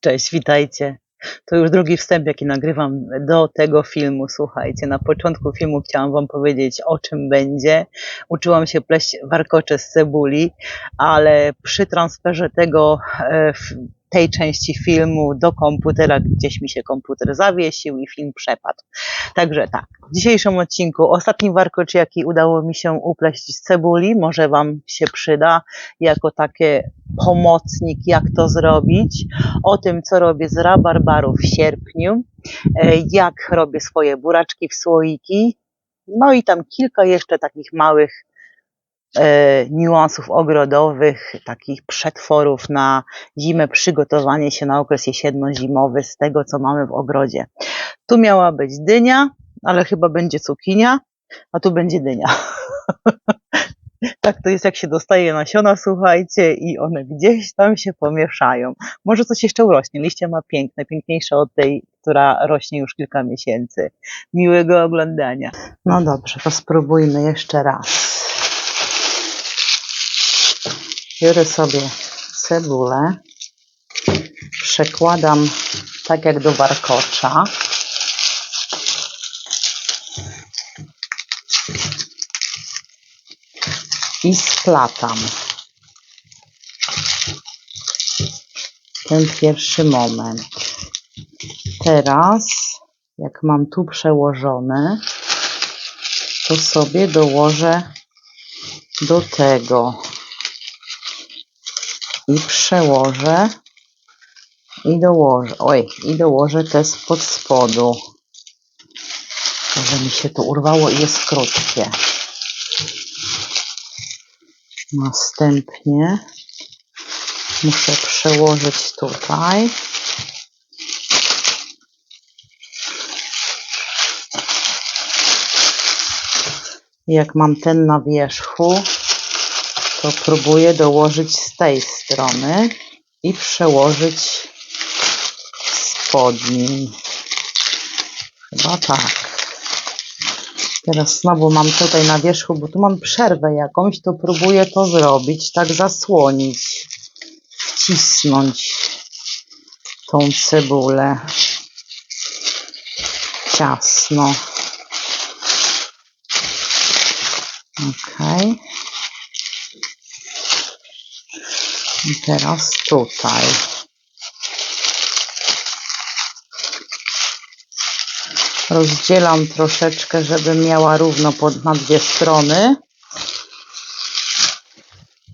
Cześć, witajcie. To już drugi wstęp, jaki nagrywam do tego filmu. Słuchajcie, na początku filmu chciałam wam powiedzieć, o czym będzie. Uczyłam się pleść warkocze z cebuli, ale przy transferze tej części filmu do komputera, gdzieś mi się komputer zawiesił i film przepadł. Także tak, w dzisiejszym odcinku ostatni warkocz, jaki udało mi się upleść z cebuli, może wam się przyda jako takie pomocnik, jak to zrobić, o tym, co robię z rabarbaru w sierpniu, jak robię swoje buraczki w słoiki, no i tam kilka jeszcze takich małych niuansów ogrodowych, takich przetworów na zimę, przygotowanie się na okres jesienno-zimowy z tego, co mamy w ogrodzie. Tu miała być dynia, ale chyba będzie cukinia, a tu będzie dynia. Tak to jest, jak się dostaje nasiona, słuchajcie, i one gdzieś tam się pomieszają. Może coś jeszcze urośnie. Liście ma piękne, piękniejsze od tej, która rośnie już kilka miesięcy. Miłego oglądania. No dobrze, to spróbujmy jeszcze raz. Biorę sobie cebulę, przekładam tak jak do warkocza. I splatam. Ten pierwszy moment. Teraz, jak mam tu przełożone, to sobie dołożę do tego. I przełożę. I dołożę. I dołożę te spod spodu. Może mi się to urwało i jest krótkie. Następnie muszę przełożyć tutaj. Jak mam ten na wierzchu, to próbuję dołożyć z tej strony i przełożyć spod nim. Chyba tak. Teraz znowu mam tutaj na wierzchu, bo tu mam przerwę jakąś, to próbuję to zrobić, tak zasłonić, wcisnąć tą cebulę ciasno. Ok. I teraz tutaj. Rozdzielam troszeczkę, żeby miała równo na dwie strony.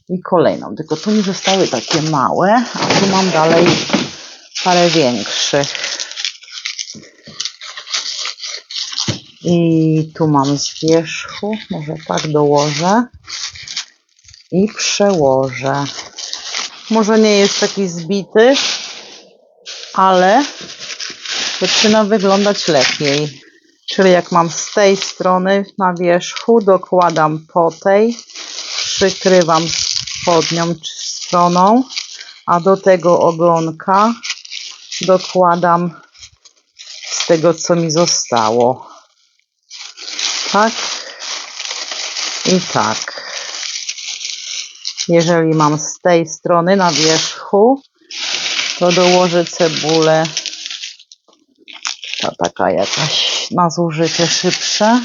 I kolejną, tylko tu mi zostały takie małe, a tu mam dalej parę większych. I tu mam z wierzchu, może tak dołożę i przełożę. Może nie jest taki zbity, ale zaczyna wyglądać lepiej. Czyli jak mam z tej strony na wierzchu, dokładam po tej, przykrywam spodnią stroną, a do tego ogonka dokładam z tego, co mi zostało. Tak i tak. Jeżeli mam z tej strony na wierzchu, to dołożę cebulę. Ta taka jakaś na zużycie szybsze.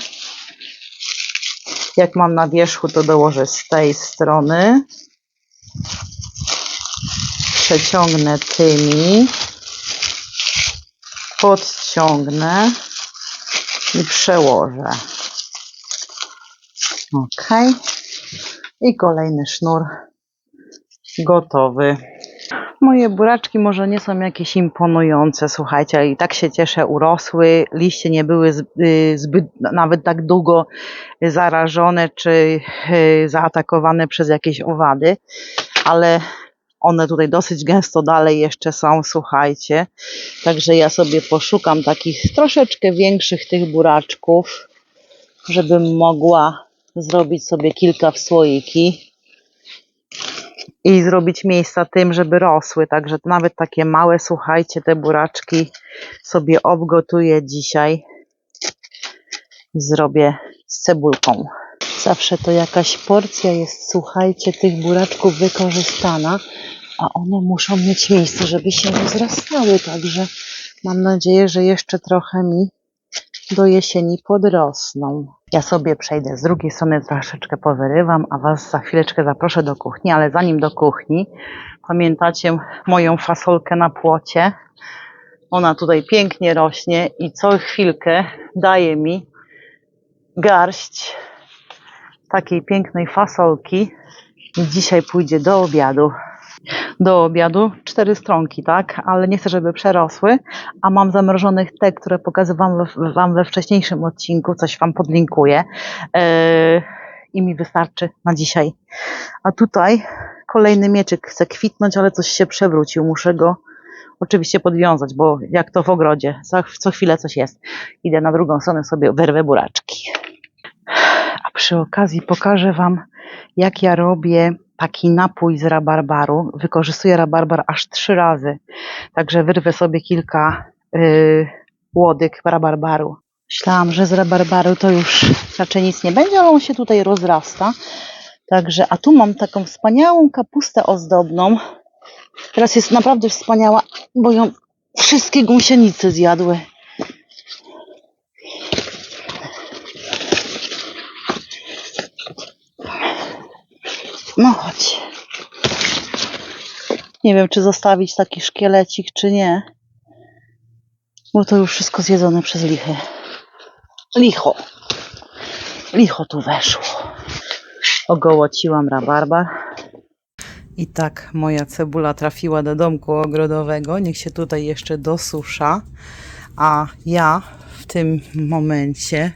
Jak mam na wierzchu, to dołożę z tej strony. Przeciągnę tymi. Podciągnę i przełożę. Ok. I kolejny sznur gotowy. Moje buraczki może nie są jakieś imponujące, słuchajcie, ale i tak się cieszę, urosły. Liście nie były zbyt, nawet tak długo zarażone czy zaatakowane przez jakieś owady, ale one tutaj dosyć gęsto dalej jeszcze są, słuchajcie. Także ja sobie poszukam takich troszeczkę większych tych buraczków, żebym mogła zrobić sobie kilka w słoiki i zrobić miejsca tym, żeby rosły. Także nawet takie małe, słuchajcie, te buraczki sobie obgotuję dzisiaj i zrobię z cebulką. Zawsze to jakaś porcja jest, słuchajcie, tych buraczków wykorzystana, a one muszą mieć miejsce, żeby się rozrastały, także mam nadzieję, że jeszcze trochę mi do jesieni podrosną. Ja sobie przejdę z drugiej strony, troszeczkę powyrywam, a Was za chwileczkę zaproszę do kuchni, ale zanim do kuchni, pamiętacie moją fasolkę na płocie? Ona tutaj pięknie rośnie i co chwilkę daje mi garść takiej pięknej fasolki. I dzisiaj pójdzie do obiadu. Do obiadu 4 stronki, tak? Ale nie chcę, żeby przerosły, a mam zamrożonych te, które pokazywałam Wam we wcześniejszym odcinku, coś Wam podlinkuję i mi wystarczy na dzisiaj. A tutaj kolejny mieczyk chce kwitnąć, ale coś się przewrócił, muszę go oczywiście podwiązać, bo jak to w ogrodzie, co chwilę coś jest. Idę na drugą stronę, sobie wyrwę buraczki. A przy okazji pokażę Wam, jak ja robię taki napój z rabarbaru. Wykorzystuję rabarbar aż 3 razy. Także wyrwę sobie kilka łodyg rabarbaru. Myślałam, że z rabarbaru to już raczej nic nie będzie, ale on się tutaj rozrasta. Także, a tu mam taką wspaniałą kapustę ozdobną. Teraz jest naprawdę wspaniała, bo ją wszystkie gąsienice zjadły. No chodź. Nie wiem, czy zostawić taki szkielecik, czy nie. Bo to już wszystko zjedzone przez lichy. Licho. Licho tu weszło. Ogołociłam rabarbar. I tak moja cebula trafiła do domku ogrodowego. Niech się tutaj jeszcze dosusza. A ja w tym momencie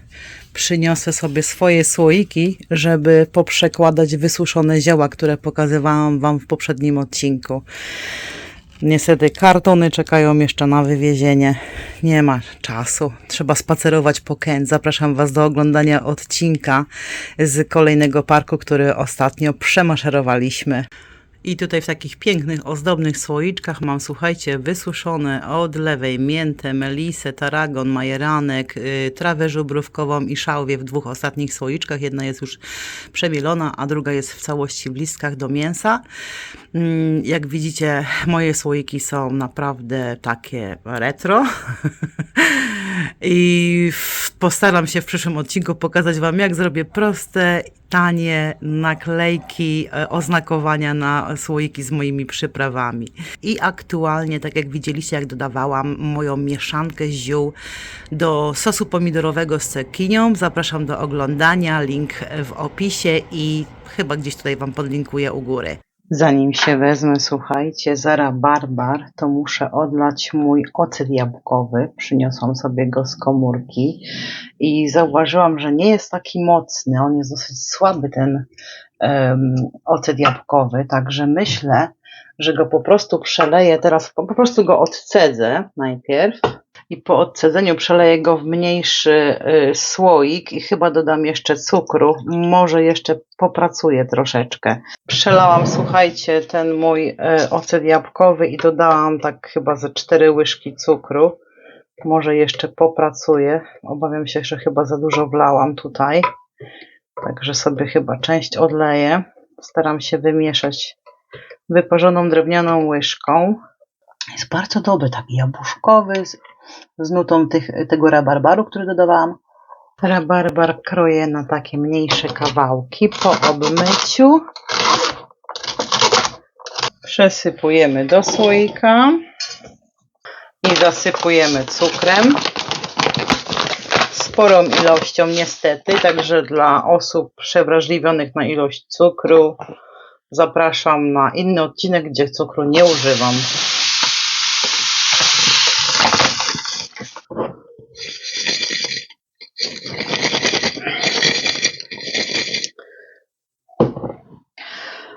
przyniosę sobie swoje słoiki, żeby poprzekładać wysuszone zioła, które pokazywałam Wam w poprzednim odcinku. Niestety kartony czekają jeszcze na wywiezienie. Nie ma czasu. Trzeba spacerować po Kent. Zapraszam Was do oglądania odcinka z kolejnego parku, który ostatnio przemaszerowaliśmy. I tutaj w takich pięknych, ozdobnych słoiczkach mam, słuchajcie, wysuszone od lewej miętę, melisę, taragon, majeranek, trawę żubrówkową i szałwię w 2 ostatnich słoiczkach. Jedna jest już przemielona, a druga jest w całości w listkach do mięsa. Jak widzicie, moje słoiki są naprawdę takie retro. I postaram się w przyszłym odcinku pokazać Wam, jak zrobię proste, tanie naklejki, oznakowania na słoiki z moimi przyprawami. I aktualnie, tak jak widzieliście, jak dodawałam moją mieszankę z ziół do sosu pomidorowego z cekinią. Zapraszam do oglądania, link w opisie i chyba gdzieś tutaj Wam podlinkuję u góry. Zanim się wezmę, słuchajcie, za rabarbar, to muszę odlać mój ocet jabłkowy. Przyniosłam sobie go z komórki i zauważyłam, że nie jest taki mocny. On jest dosyć słaby, ten ocet jabłkowy, także myślę, że go po prostu przeleję teraz, po prostu go odcedzę najpierw i po odcedzeniu przeleję go w mniejszy słoik i chyba dodam jeszcze cukru, może jeszcze popracuję troszeczkę. Przelałam, słuchajcie, ten mój ocet jabłkowy i dodałam tak chyba ze 4 łyżki cukru. Może jeszcze popracuję. Obawiam się, że chyba za dużo wlałam tutaj. Także sobie chyba część odleję. Staram się wymieszać wyparzoną drewnianą łyżką. Jest bardzo dobry, taki jabłuszkowy, z nutą tego rabarbaru, który dodawałam. Rabarbar kroję na takie mniejsze kawałki po obmyciu. Przesypujemy do słoika i zasypujemy cukrem. Sporą ilością niestety, także dla osób przewrażliwionych na ilość cukru zapraszam na inny odcinek, gdzie cukru nie używam.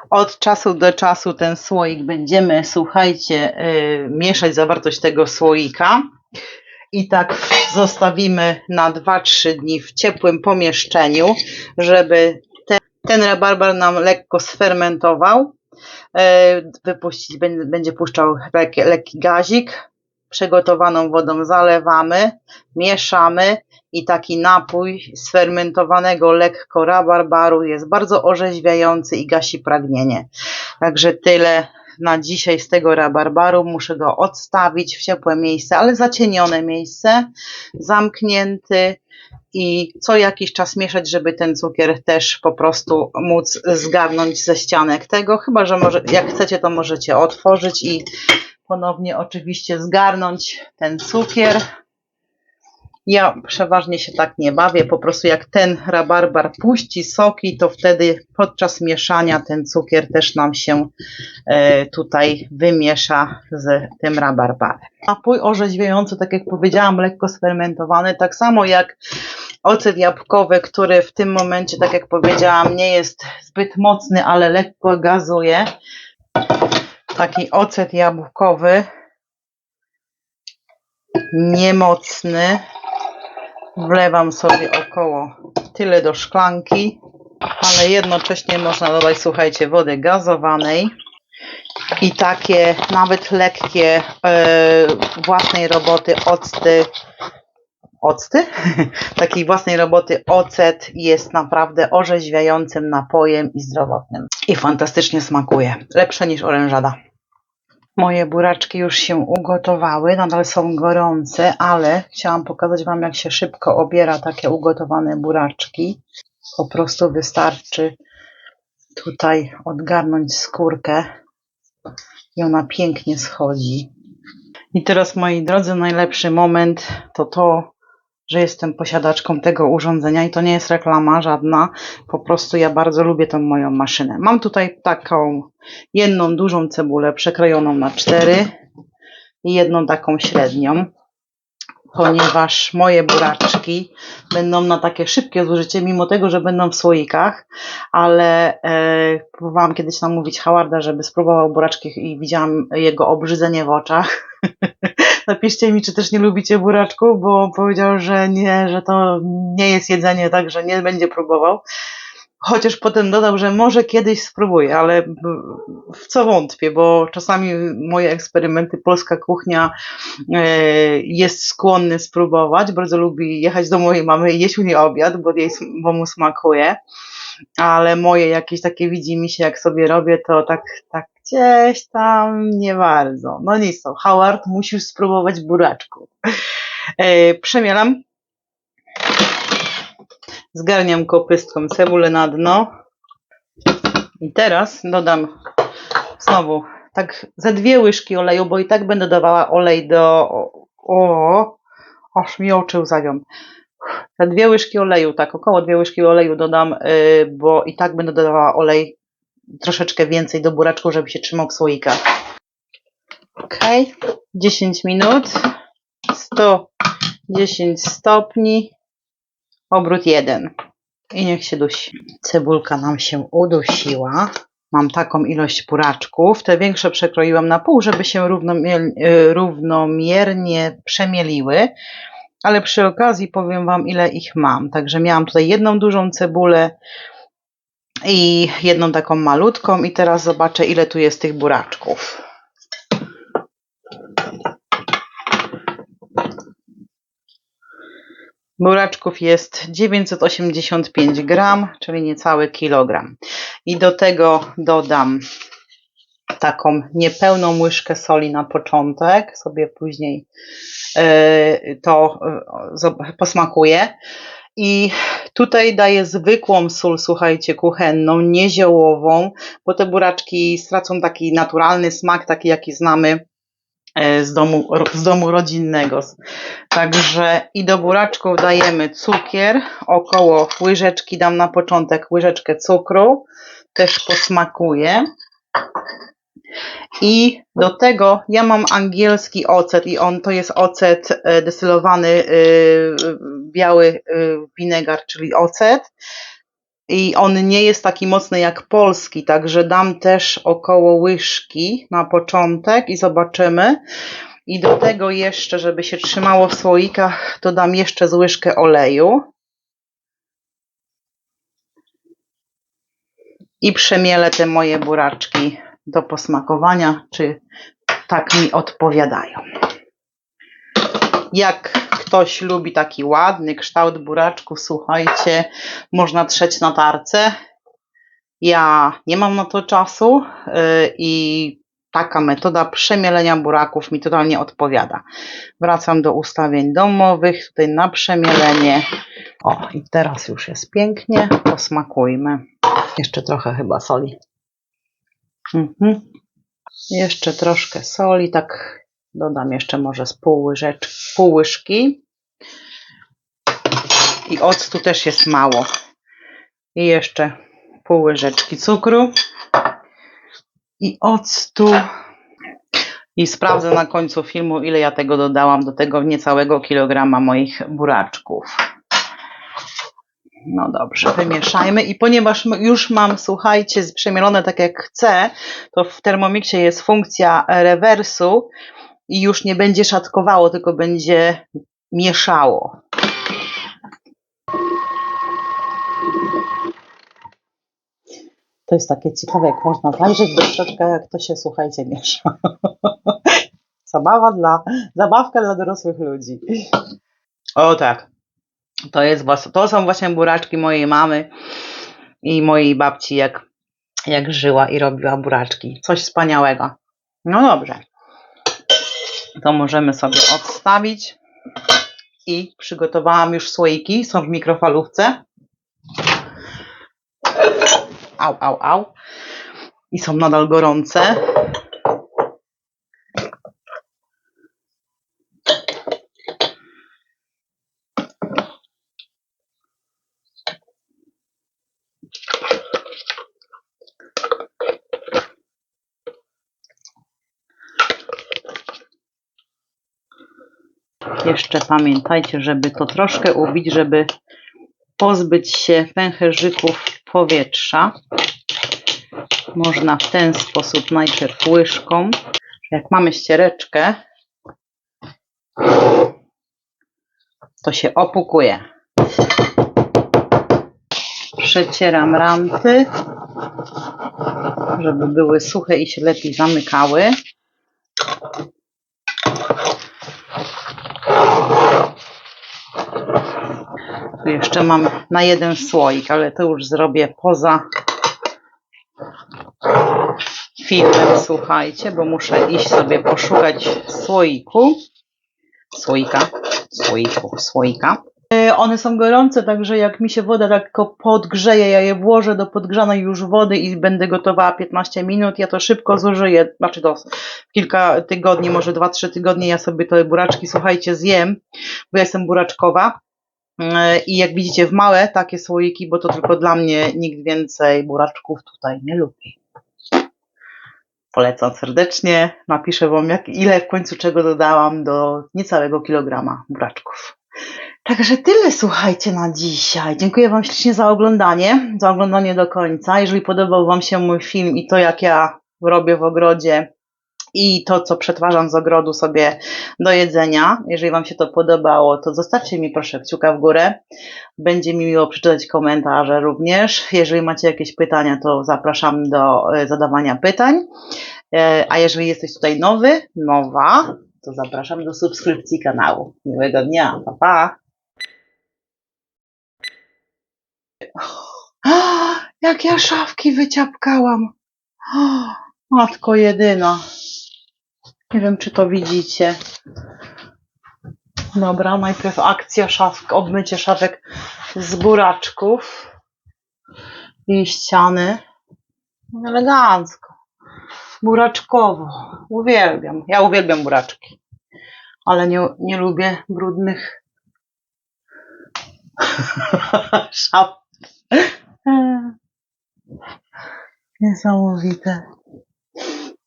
Od czasu do czasu ten słoik będziemy, słuchajcie, mieszać zawartość tego słoika i tak zostawimy na 2-3 dni w ciepłym pomieszczeniu, żeby ten rabarbar nam lekko sfermentował. Wypuścić, będzie puszczał lekki gazik. Przegotowaną wodą zalewamy, mieszamy i taki napój sfermentowanego lekko rabarbaru jest bardzo orzeźwiający i gasi pragnienie. Także tyle na dzisiaj z tego rabarbaru. Muszę go odstawić w ciepłe miejsce, ale zacienione miejsce, zamknięty i co jakiś czas mieszać, żeby ten cukier też po prostu móc zgarnąć ze ścianek tego. Chyba że jak chcecie, to możecie otworzyć i ponownie oczywiście zgarnąć ten cukier. Ja przeważnie się tak nie bawię, po prostu jak ten rabarbar puści soki, to wtedy podczas mieszania ten cukier też nam się tutaj wymiesza z tym rabarbarem. Napój orzeźwiający, tak jak powiedziałam, lekko sfermentowany, tak samo jak ocet jabłkowy, który w tym momencie, tak jak powiedziałam, nie jest zbyt mocny, ale lekko gazuje. Taki ocet jabłkowy, niemocny. Wlewam sobie około tyle do szklanki, ale jednocześnie można dodać, słuchajcie, wody gazowanej i takie nawet lekkie własnej roboty octy? Takiej własnej roboty ocet jest naprawdę orzeźwiającym napojem i zdrowotnym. I fantastycznie smakuje. Lepsze niż orężada. Moje buraczki już się ugotowały, nadal są gorące, ale chciałam pokazać Wam, jak się szybko obiera takie ugotowane buraczki. Po prostu wystarczy tutaj odgarnąć skórkę i ona pięknie schodzi. I teraz, moi drodzy, najlepszy moment to, że jestem posiadaczką tego urządzenia i to nie jest reklama żadna, po prostu ja bardzo lubię tą moją maszynę. Mam tutaj taką jedną dużą cebulę przekrojoną na 4 i jedną taką średnią, ponieważ moje buraczki będą na takie szybkie zużycie, mimo tego, że będą w słoikach, ale próbowałam kiedyś namówić Howarda, żeby spróbował buraczki i widziałam jego obrzydzenie w oczach. Napiszcie mi, czy też nie lubicie buraczków, bo powiedział, że nie, że to nie jest jedzenie, tak, że nie będzie próbował. Chociaż potem dodał, że może kiedyś spróbuję, ale w co wątpię, bo czasami moje eksperymenty, polska kuchnia jest skłonny spróbować. Bardzo lubi jechać do mojej mamy i jeść u niej obiad, bo mu smakuje. Ale moje jakieś takie widzimisię, jak sobie robię, to tak gdzieś tam nie bardzo. No nic, to Howard, musisz spróbować buraczków. Przemielam. Zgarniam kopystką cebulę na dno. I teraz dodam znowu tak ze 2 łyżki oleju, bo i tak będę dawała olej do... aż mi oczy łzawią. Te 2 łyżki oleju, tak, około 2 łyżki oleju dodam, bo i tak będę dodawała olej troszeczkę więcej do buraczku, żeby się trzymał w słoikach. Ok, 10 minut, 110 stopni, obrót 1 i niech się dusi. Cebulka nam się udusiła. Mam taką ilość buraczków. Te większe przekroiłam na pół, żeby się równomiernie przemieliły. Ale przy okazji powiem Wam, ile ich mam. Także miałam tutaj jedną dużą cebulę i jedną taką malutką i teraz zobaczę, ile tu jest tych buraczków. Buraczków jest 985 gram, czyli niecały kilogram. I do tego dodam taką niepełną łyżkę soli na początek, sobie później to posmakuję. I tutaj daję zwykłą sól, słuchajcie, kuchenną, nie ziołową, bo te buraczki stracą taki naturalny smak, taki jaki znamy z domu rodzinnego. Także i do buraczków dajemy cukier, około łyżeczki, dam na początek łyżeczkę cukru, też posmakuję. I do tego ja mam angielski ocet i to jest ocet destylowany, biały winegar, czyli ocet. I on nie jest taki mocny jak polski, także dam też około łyżki na początek i zobaczymy. I do tego jeszcze, żeby się trzymało w słoikach, dodam jeszcze z łyżkę oleju. I przemielę te moje buraczki do posmakowania, czy tak mi odpowiadają. Jak ktoś lubi taki ładny kształt buraczków, słuchajcie, można trzeć na tarce. Ja nie mam na to czasu i taka metoda przemielenia buraków mi totalnie odpowiada. Wracam do ustawień domowych, tutaj na przemielenie. O, i teraz już jest pięknie, posmakujmy. Jeszcze trochę chyba soli. Jeszcze troszkę soli, tak dodam jeszcze może z pół łyżki. I octu też jest mało. I jeszcze pół łyżeczki cukru. I octu. I sprawdzę na końcu filmu, ile ja tego dodałam do tego niecałego kilograma moich buraczków. No dobrze, wymieszajmy. I ponieważ już mam, słuchajcie, przemielone tak jak chcę, to w Thermomixie jest funkcja rewersu i już nie będzie szatkowało, tylko będzie mieszało. To jest takie ciekawe, jak można zajrzeć do środka, jak to się, słuchajcie, miesza. Zabawka dla dorosłych ludzi. O tak. To są właśnie buraczki mojej mamy i mojej babci, jak żyła i robiła buraczki. Coś wspaniałego. No dobrze. To możemy sobie odstawić. I przygotowałam już słoiki. Są w mikrofalówce. Au. I są nadal gorące. Jeszcze pamiętajcie, żeby to troszkę ubić, żeby pozbyć się pęcherzyków powietrza. Można w ten sposób najpierw łyżką. Jak mamy ściereczkę, to się opukuje. Przecieram ranty, żeby były suche i się lepiej zamykały. Tu jeszcze mam na jeden słoik, ale to już zrobię poza filmem, słuchajcie, bo muszę iść sobie poszukać słoika. One są gorące, także jak mi się woda lekko podgrzeje, ja je włożę do podgrzanej już wody i będę gotowała 15 minut. Ja to szybko zużyję, znaczy to kilka tygodni, może 2-3 tygodnie ja sobie te buraczki, słuchajcie, zjem, bo ja jestem buraczkowa. I jak widzicie, w małe takie słoiki, bo to tylko dla mnie, nikt więcej buraczków tutaj nie lubi. Polecam serdecznie, napiszę wam ile w końcu czego dodałam do niecałego kilograma buraczków. Także tyle, słuchajcie, na dzisiaj. Dziękuję wam ślicznie za oglądanie do końca. Jeżeli podobał wam się mój film i to, jak ja robię w ogrodzie i to, co przetwarzam z ogrodu sobie do jedzenia, jeżeli wam się to podobało, to zostawcie mi proszę kciuka w górę. Będzie mi miło przeczytać komentarze również. Jeżeli macie jakieś pytania, to zapraszam do zadawania pytań. A jeżeli jesteś tutaj nowa, to zapraszam do subskrypcji kanału. Miłego dnia, pa pa! Jak ja szafki wyciapkałam! Matko jedyna! Nie wiem, czy to widzicie. Dobra, najpierw akcja obmycie szafek z buraczków i ściany. Elegancko. Buraczkowo. Uwielbiam. Ja uwielbiam buraczki. Ale nie lubię brudnych szaf. Niesamowite.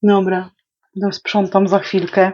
Dobra, dosprzątam za chwilkę.